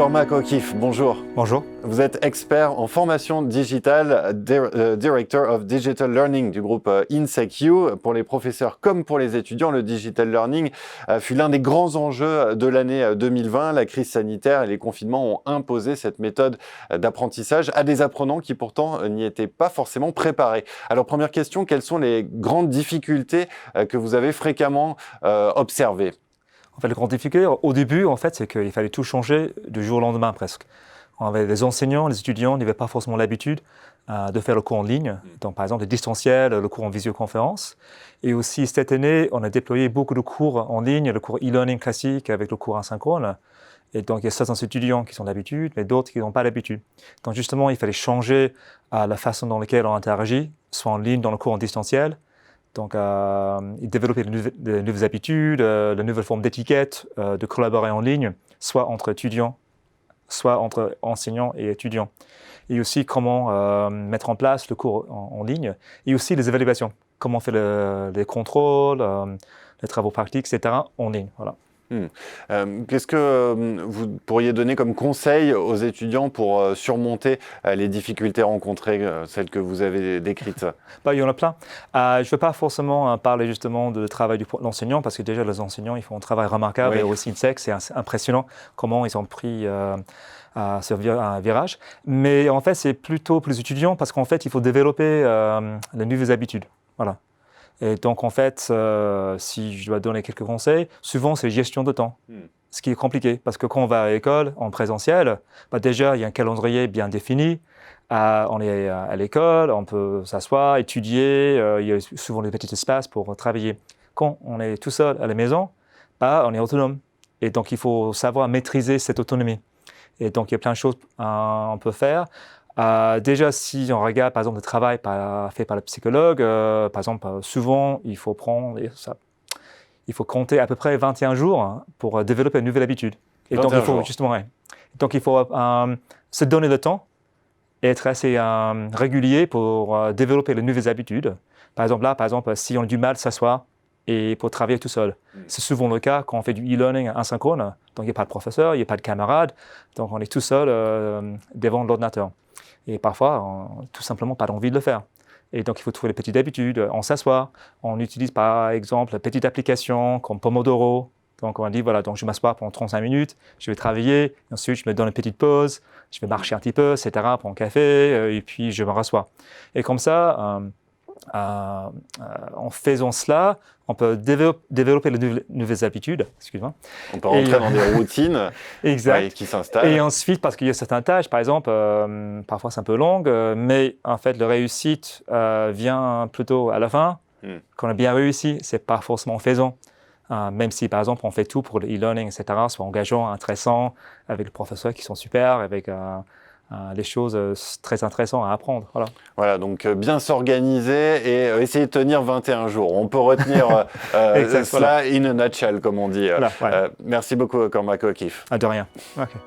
Cormac O'Keefe, bonjour. Bonjour. Vous êtes expert en formation digitale, Director of Digital Learning du groupe INSECU. Pour les professeurs comme pour les étudiants, le digital learning fut l'un des grands enjeux de l'année 2020. La crise sanitaire et les confinements ont imposé cette méthode d'apprentissage à des apprenants qui pourtant n'y étaient pas forcément préparés. Alors première question, quelles sont les grandes difficultés que vous avez fréquemment observées ? En fait, le grand difficulté, au début, en fait, c'est qu'il fallait tout changer du jour au lendemain presque. On avait les enseignants, les étudiants n'avaient pas forcément l'habitude de faire le cours en ligne. Donc, par exemple, le distanciel, le cours en visioconférence. Et aussi, cette année, on a déployé beaucoup de cours en ligne, le cours e-learning classique avec le cours asynchrone. Et donc, il y a certains étudiants qui ont l'habitude, mais d'autres qui n'ont pas l'habitude. Donc, justement, il fallait changer la façon dans laquelle on interagit, soit en ligne, dans le cours en distanciel. Donc, développer de nouvelles habitudes, de nouvelles formes d'étiquette, de collaborer en ligne, soit entre étudiants, soit entre enseignants et étudiants. Et aussi comment mettre en place le cours en ligne, et aussi les évaluations. Comment on fait les contrôles, les travaux pratiques, etc. en ligne. Voilà. Qu'est-ce que vous pourriez donner comme conseil aux étudiants pour surmonter les difficultés rencontrées, celles que vous avez décrites ? Il y en a plein. Je ne veux pas forcément parler justement du travail de l'enseignant, parce que déjà les enseignants ils font un travail remarquable, et aussi INSEC, c'est impressionnant comment ils ont pris un virage. Mais en fait, c'est plutôt pour les étudiants, parce qu'en fait, il faut développer les nouvelles habitudes. Voilà. Et donc, en fait, si je dois donner quelques conseils, souvent, c'est gestion de temps. Ce qui est compliqué, parce que quand on va à l'école, en présentiel, déjà, il y a un calendrier bien défini. On est à l'école, on peut s'asseoir, étudier. Il y a souvent des petits espaces pour travailler. Quand on est tout seul à la maison, on est autonome. Et donc, il faut savoir maîtriser cette autonomie. Et donc, il y a plein de choses qu'on peut faire. Déjà, si on regarde par exemple le travail fait par le psychologue, par exemple, souvent il faut compter à peu près 21 jours pour développer une nouvelle habitude. Et donc il faut justement, donc il faut se donner le temps et être assez régulier pour développer les nouvelles habitudes. Par exemple, si on a du mal à s'asseoir et pour travailler tout seul, c'est souvent le cas quand on fait du e-learning asynchrone. Donc il n'y a pas de professeur, il n'y a pas de camarade, donc on est tout seul devant l'ordinateur. Et parfois, on n'a tout simplement pas envie de le faire. Et donc, il faut trouver les petites habitudes. On s'assoit, on utilise par exemple une petite application comme Pomodoro. Donc, on dit, voilà, donc je m'assois pendant 35 minutes, je vais travailler, ensuite je me donne une petite pause, je vais marcher un petit peu, etc., prendre un café, et puis je me rassois. Et comme ça, en faisant cela, on peut développer de nouvelles habitudes. Excuse-moi. On peut rentrer dans des routines qui s'installent. Et ensuite, parce qu'il y a certaines tâches, par exemple, parfois c'est un peu long, mais en fait, la réussite vient plutôt à la fin. Quand on a bien réussi, c'est pas forcément faisant. Même si, par exemple, on fait tout pour le e-learning, etc., soit engageant, intéressant, avec les professeurs qui sont super, avec des choses très intéressantes à apprendre. Voilà, donc bien s'organiser et essayer de tenir 21 jours. On peut retenir cela in a nutshell, comme on dit. Voilà, ouais. Merci beaucoup, Cormac O'Keefe. De rien. Okay.